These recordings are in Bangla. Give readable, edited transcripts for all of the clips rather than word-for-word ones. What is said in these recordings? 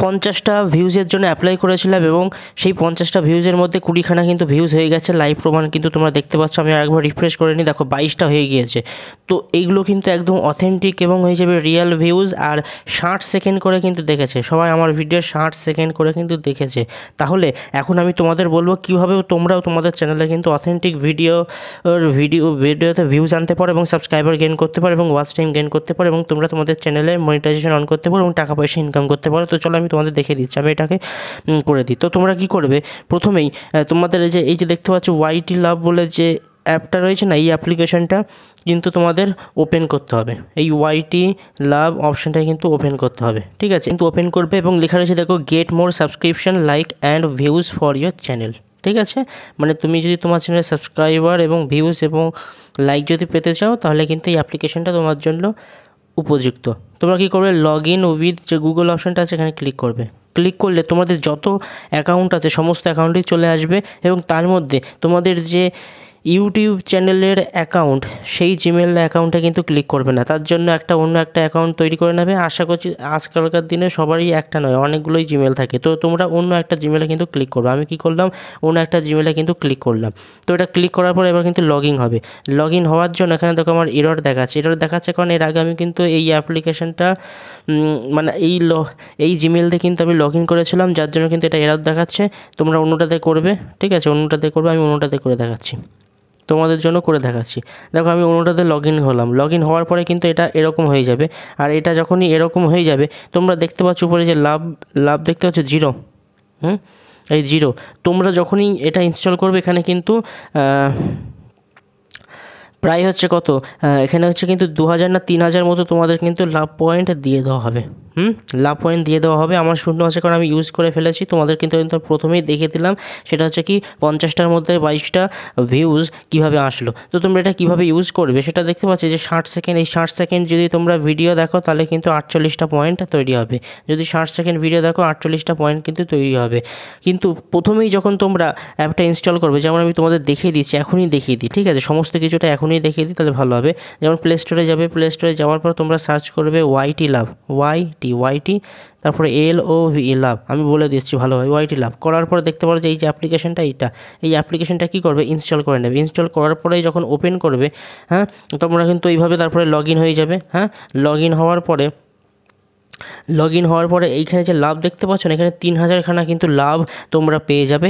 50টা ভিউজের জন্য অ্যাপ্লাই করেছিলাম এবং সেই 50টা ভিউজের মধ্যে 20খানা কিন্তু ভিউজ হয়ে গেছে। লাইভ প্রমাণ কিন্তু তোমরা দেখতে পাচ্ছ। আমি আরেকবার রিফ্রেশ করে নিই, দেখো 22টা হয়ে গিয়েছে। তো এইগুলো কিন্তু একদম অথেন্টিক এবং হয়ে যাবে রিয়েল ভিউজ। আর 60 সেকেন্ড করে কিন্তু দেখেছে সবাই, আমার ভিডিও 60 সেকেন্ড করে কিন্তু দেখেছে। তাহলে এখন আমি তোমাদের বলবো কীভাবে তোমরাও তোমাদের চ্যানেলে কিন্তু অথেন্টিক ভিডিওতে ভিউজ আনতে পারো এবং সাবস্ক্রাইবার গেইন করতে পারো এবং ওয়াচ টাইম গেইন করতে পারো এবং তোমরা তোমাদের চ্যানেলে মনিটাইজেশন অন করতে পারো এবং টাকা পয়সা ইনকাম করতে পারো। তো চলো আমি তোমাদের দেখে দিচ্ছি, আমি এটাকে করে দিই। তো তোমরা কি করবে, প্রথমেই তোমাদের এই যে দেখতে পাচ্ছ ওয়াইটি লাভ বলে যে অ্যাপটা রয়েছে না, এই অ্যাপ্লিকেশনটা কিন্তু তোমাদের ওপেন করতে হবে। এই ওয়াইটি লাভ অপশানটা কিন্তু ওপেন করতে হবে, ঠিক আছে? কিন্তু ওপেন করবে এবং লেখা রয়েছে দেখো get more subscription like and views for your channel, ঠিক আছে? মানে তুমি যদি তোমার চ্যানেলে সাবস্ক্রাইবার এবং ভিউজ এবং লাইক যদি পেতে চাও তাহলে কিন্তু এই অ্যাপ্লিকেশনটা তোমার জন্য উপযুক্ত। তোমরা কী করবে, লগ ইন উইথ যে গুগল অপশানটা আছে এখানে ক্লিক করবে। ক্লিক করলে তোমাদের যত অ্যাকাউন্ট আছে সমস্ত অ্যাকাউন্টেই চলে আসবে এবং তার মধ্যে তোমাদের যে ইউটিউব চ্যানেলের অ্যাকাউন্ট সেই জিমেল অ্যাকাউন্টে কিন্তু ক্লিক করবে না, তার জন্য অন্য একটা অ্যাকাউন্ট তৈরি করে নেবে। আশা করছি আজকালকার দিনে সবারই একটা নয়, অনেকগুলোই জিমেল থাকে। তো তোমরা অন্য একটা জিমেলে কিন্তু ক্লিক করবে। আমি কি করলাম, অন্য একটা জিমেলে কিন্তু ক্লিক করলাম। তো এটা ক্লিক করার পর এবার কিন্তু লগ ইন হবে। লগ ইন হওয়ার জন্য এখানে দেখো আমার এরর দেখাচ্ছে কারণ এর আগে আমি কিন্তু এই অ্যাপ্লিকেশনটা মানে এই জিমেল দিয়ে কিন্তু আমি লগ ইন করেছিলাম, যার জন্য কিন্তু এটা এরর দেখাচ্ছে। তোমরা অন্যটাতে করবে, ঠিক আছে? অন্যটাতে করবে, আমি অন্যটাতে করে দেখাচ্ছি, তোমাদের জন্য করে দেখাচ্ছি। দেখো আমি অন্যটাতে লগ ইন হলাম। লগ ইন হওয়ার পরে কিন্তু এটা এরকম হয়ে যাবে। আর এটা যখনই এরকম হয়ে যাবে তোমরা দেখতে পাচ্ছ উপরে যে লাভ দেখতে পাচ্ছ 0, এই 0। তোমরা যখনই এটা ইনস্টল করবে এখানে কিন্তু প্রায় হচ্ছে কত, এখানে হচ্ছে কিন্তু 2000 না 3000 মতো তোমাদের কিন্তু লাভ পয়েন্ট দিয়ে দেওয়া হবে। লাভ পয়েন্ট দিয়ে দেওয়া হবে। আমার শূন্য আছে কারণ আমি ইউজ করে ফেলেছি। তোমাদের কিন্তু প্রথমেই দেখিয়ে দিলাম, সেটা হচ্ছে কি 50টার মধ্যে 22টা ভিউজ কীভাবে আসলো। তো তোমরা এটা কীভাবে ইউজ করবে সেটা দেখতে পাচ্ছি যে 60 সেকেন্ড, এই 60 সেকেন্ড যদি তোমরা ভিডিও দেখো তাহলে কিন্তু 48টা পয়েন্ট তৈরি হবে। যদি 60 সেকেন্ড ভিডিও দেখো 48টা পয়েন্ট কিন্তু তৈরি হবে। কিন্তু প্রথমেই যখন তোমরা অ্যাপটা ইনস্টল করবে, যেমন আমি তোমাদের দেখিয়ে দিচ্ছি, এখনই দেখিয়ে দিই, ঠিক আছে? সমস্ত কিছুটা এখনই দেখিয়ে দিই তাহলে ভালো হবে। যেমন প্লে স্টোরে যাবে, প্লে স্টোরে যাওয়ার পর তোমরা সার্চ করবে ওয়াইটি লাভ, ওয়াইটি তারপরে LOV লাভ, আমি বলে দিচ্ছি ভালোভাবে, ওয়াইটি লাভ। করার পর দেখতে পারো যে এই যে অ্যাপ্লিকেশনটা, এই অ্যাপ্লিকেশনটা কী করবে, ইনস্টল করে নেবে। ইনস্টল করার পরে যখন ওপেন করবে, তোমরা কিন্তু এইভাবে তারপরে লগ ইন হয়ে যাবে। লগ ইন হওয়ার পরে এইখানে যে লাভ দেখতে পাচ্ছ না, এখানে 3000খানা কিন্তু লাভ তোমরা পেয়ে যাবে।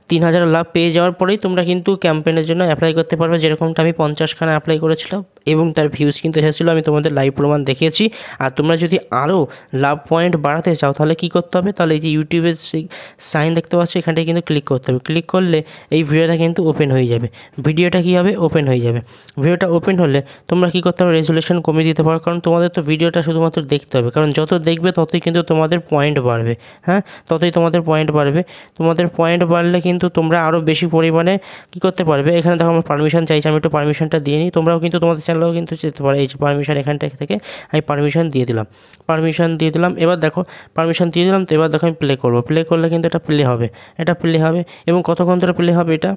3000 লাভ পেয়ে যাওয়ার পরেই তোমরা কিন্তু ক্যাম্পেইনের জন্য অ্যাপ্লাই করতে পারবে। যেরকমটা আমি 50খানা অ্যাপ্লাই করেছিলাম এবং তার ভিউজ কিন্তু এসেছিলো, আমি তোমাদের লাইভ প্রমাণ দেখিয়েছি। আর তোমরা যদি আরও লাভ পয়েন্ট বাড়াতে চাও তাহলে কী করতে হবে, তাহলে এই যে ইউটিউবের সেই সাইন দেখতে পাচ্ছ এখানটায় কিন্তু ক্লিক করতে হবে। ক্লিক করলে এই ভিডিওটা কিন্তু ওপেন হয়ে যাবে। ভিডিওটা কী হবে, ওপেন হয়ে যাবে। ভিডিওটা ওপেন হলে তোমরা কী করতে হবে, রেজুলেশন কমিয়ে দিতে পারো, কারণ তোমাদের তো ভিডিওটা শুধুমাত্র দেখতে হবে। কারণ যত দেখবে ততই কিন্তু তোমাদের পয়েন্ট বাড়বে। ততই তোমাদের পয়েন্ট বাড়বে। তোমাদের পয়েন্ট বাড়লে কিন্তু তোমরা আরও বেশি পরিমাণে কী করতে পারবে। এখানে দেখো আমার পারমিশন চাইছে, আমি একটু পারমিশনটা দিয়ে নিই। তোমরাও কিন্তু তোমাদের চ্যানেলেও কিন্তু যেতে পারো। এই যে পারমিশন, এখানটা থেকে আমি পারমিশন দিয়ে দিলাম। এবার দেখো পারমিশন দিয়ে দিলাম। তো এবার দেখো আমি প্লে করবো। প্লে করলে কিন্তু এটা প্লে হবে, এবং কতক্ষণ ধরে প্লে হবে এটা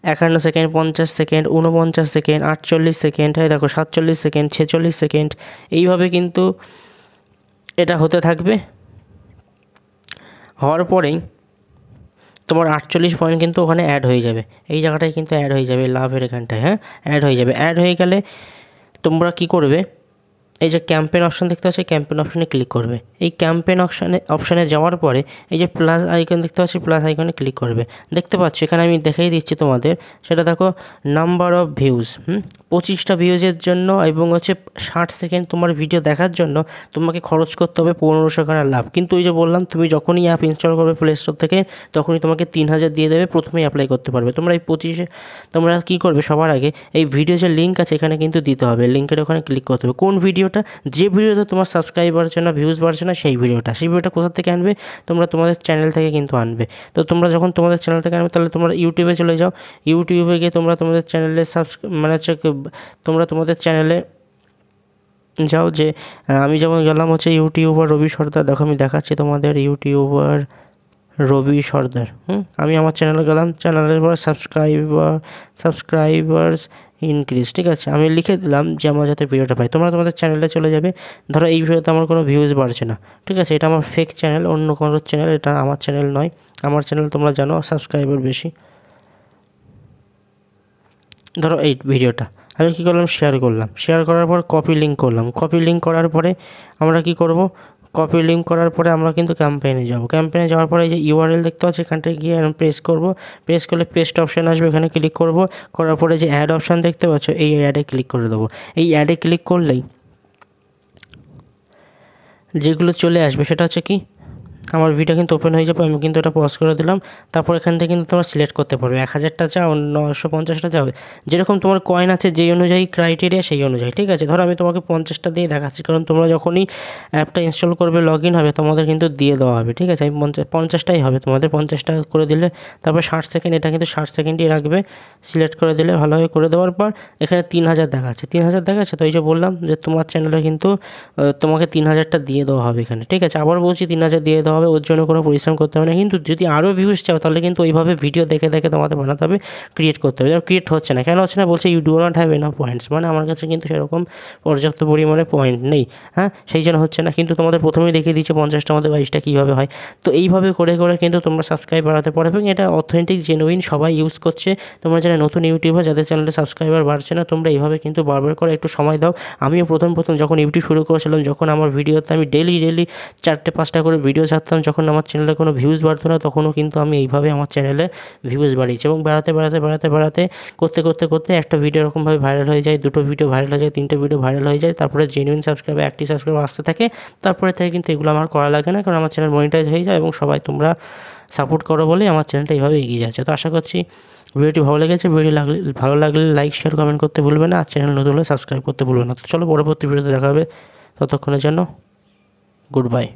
51 সেকেন্ড, 50 সেকেন্ড, 49 সেকেন্ড, 48 সেকেন্ড, দেখো 47 সেকেন্ড, 46 সেকেন্ড, এইভাবে কিন্তু এটা হতে থাকবে। হওয়ার পরেই তোমার 48 পয়েন্ট কিন্তু ওখানে অ্যাড হয়ে যাবে। এই জায়গাটায় কিন্তু অ্যাড হয়ে যাবে, লাভের এখানটায় অ্যাড হয়ে যাবে। অ্যাড হয়ে গেলে তোমরা কী করবে, এই যে ক্যাম্পেইন অপশান দেখতে পাচ্ছি, ক্যাম্পেইন অপশানে ক্লিক করবে। এই ক্যাম্পেইন অপশানে যাওয়ার পরে এই যে প্লাস আইকন দেখতে পাচ্ছি, প্লাস আইকনে ক্লিক করবে। দেখতে পাচ্ছ এখানে আমি দেখিয়ে দিচ্ছি তোমাদের, সেটা দেখো নাম্বার অফ ভিউজ, 25টা ভিউজের জন্য এবং হচ্ছে 60 সেকেন্ড তোমার ভিডিও দেখার জন্য তোমাকে খরচ করতে হবে 1500 খানা লাভ। কিন্তু ওই যে বললাম, তুমি যখনই অ্যাপ ইনস্টল করবে প্লে স্টোর থেকে তখনই তোমাকে 3000 দিয়ে দেবে, প্রথমেই অ্যাপ্লাই করতে পারবে। তোমরা এই 25 তোমরা কী করবে, সবার আগে এই ভিডিও যে লিঙ্ক আছে এখানে কিন্তু দিতে হবে, লিঙ্কের ওখানে ক্লিক করতে হবে। কোন ভিডিওটা, যে ভিডিওতে তোমার সাবস্ক্রাইব বাড়ছে না, ভিউজ বাড়ছে না, সেই ভিডিওটা কোথা থেকে আনবে, তোমরা তোমাদের চ্যানেল থেকে কিন্তু আনবে। তো তোমরা যখন তোমাদের চ্যানেল থেকে আনবে তাহলে তোমরা ইউটিউবে চলে যাও। ইউটিউবে গিয়ে তোমরা তোমাদের চ্যানেলে তোমরা তোমাদের চ্যানেলে যাও। যে আমি যেমন গেলাম হচ্ছে ইউটিউবার রবি সর্দার, দেখো আমি দেখাচ্ছি তোমাদের ইউটিউবার রবি সর্দার। আমি আমার চ্যানেলে গেলাম, চ্যানেলের পর সাবস্ক্রাইবার্স ইনক্রিজ, ঠিক আছে। আমি লিখে দিলাম যে আমার যাতে ভিডিওটা পাই। তোমরা তোমাদের চ্যানেলে চলে যাবে, ধরো এই ভিডিওতে আমার কোনো ভিউজ বাড়ছে না, ঠিক আছে, এটা আমার ফেক চ্যানেল, অন্য কোনো চ্যানেল, এটা আমার চ্যানেল নয়। আমার চ্যানেল তোমরা জানো সাবস্ক্রাইবার বেশি। ধরো এই ভিডিওটা আমি কী করলাম, শেয়ার করলাম, শেয়ার করার পর কপি লিঙ্ক করলাম, কপি লিঙ্ক করার পরে আমরা কী করব, কপি লিঙ্ক করার পরে আমরা কিন্তু ক্যাম্পেইনে যাব। ক্যাম্পেইনে যাওয়ার পরে এই যে ইউআরএল দেখতে পাচ্ছি, এখানটায় গিয়ে প্রেস করব, প্রেস করলে পেস্ট অপশান আসবে, এখানে ক্লিক করব, করার পরে যে অ্যাড অপশান দেখতে পাচ্ছ, এই অ্যাডে ক্লিক করে দেবো। এই অ্যাডে ক্লিক করলেই যেগুলো চলে আসবে সেটা হচ্ছে কি, আমার ভিডিও কিন্তু ওপেন হয়ে যাবে। আমি কিন্তু এটা পজ করে দিলাম। তারপর এখান থেকে কিন্তু তোমরা সিলেক্ট করতে পারবে 1000টা চাও, 950টা চাও, যেরকম তোমার কয়েন আছে যেই অনুযায়ী ক্রাইটেরিয়া সেই অনুযায়ী, ঠিক আছে। ধরো আমি তোমাকে 50টা দিয়ে দেখাচ্ছি, কারণ তোমরা যখনই অ্যাপটা ইনস্টল করবে, লগ ইন হবে, তোমাদের কিন্তু দিয়ে দেওয়া হবে, ঠিক আছে। আমি 50টাই হবে তোমাদের, 50টা করে দিলে তারপর 60 সেকেন্ড, এটা কিন্তু 60 সেকেন্ডই রাখবে। সিলেক্ট করে দিলে ভালোভাবে করে দেওয়ার পর এখানে 3000 দেখাচ্ছে, 3000 দেখাচ্ছে, তো এই যে বললাম যে তোমার চ্যানেলে কিন্তু তোমাকে 3000টা দিয়ে দেওয়া হবে এখানে, ঠিক আছে। আবার বলছি 3000 দিয়ে দেওয়া হবে, ওর জন্য কোনো পরিশ্রম করতে হবে না। কিন্তু যদি আরও ভিউজ চাও তাহলে কিন্তু ওইভাবে ভিডিও দেখে দেখে তোমাদের বানাতে হবে, ক্রিয়েট করতে হবে। ক্রিয়েট হচ্ছে না, কেন হচ্ছে না, বলছে you do not have enough points, মানে আমার কাছে কিন্তু সেরকম পর্যাপ্ত পরিমাণে পয়েন্ট নেই, হ্যাঁ, সেই জন্য হচ্ছে না। কিন্তু তোমাদের প্রথমেই দেখিয়ে দিচ্ছে 50টার মধ্যে 22টা কীভাবে হয়। তো এইভাবে করে করে কিন্তু তোমরা সাবস্ক্রাইব বাড়াতে পারবে, এবং এটা অথেন্টিক জেনুইন, সবাই ইউজ করছে। তোমরা যারা নতুন ইউটিউবার, যাদের চ্যানেলে সাবস্ক্রাইবার বাড়ছে না, তোমরা এইভাবে কিন্তু বারবার করে একটু সময় দাও। আমিও প্রথম যখন ইউটিউব শুরু করেছিলাম, যখন আমার ভিডিওতে আমি ডেলি 4-5টা করে ভিডিও ছাড়তাম, যখন আমার চ্যানেলে কোনো ভিউজ বাড়তো না, তখনও কিন্তু আমি এইভাবে আমার চ্যানেলে ভিউজ বাড়িয়েছি। এবং বাড়াতে করতে করতে করতে একটা ভিডিও এরকমভাবে ভাইরাল হয়ে যায়, 2টো ভিডিও ভাইরাল হয়ে যায়, 3টে ভিডিও ভাইরাল হয়ে যায়, তারপরে জেনুইন সাবস্ক্রাইবার, অ্যাক্টিভ সাবস্ক্রাইবার আসতে থাকে। তারপরে থেকে কিন্তু এগুলো আমার করা লাগে না, কারণ আমার চ্যানেল মনিটাইজ হয়ে যায়, এবং সবাই তোমরা সাপোর্ট করো বলেই আমার চ্যানেলটা এইভাবে এগিয়ে যাচ্ছে। তো আশা করছি ভিডিওটি ভালো লেগেছে। ভিডিও ভালো লাগলে লাইক, শেয়ার, কমেন্ট করতে ভুলবে না, আর চ্যানেল নতুন হলে সাবস্ক্রাইব করতে ভুলবে না। তো চলো পরবর্তী ভিডিওতে দেখা হবে, ততক্ষণের জন্য গুড বাই।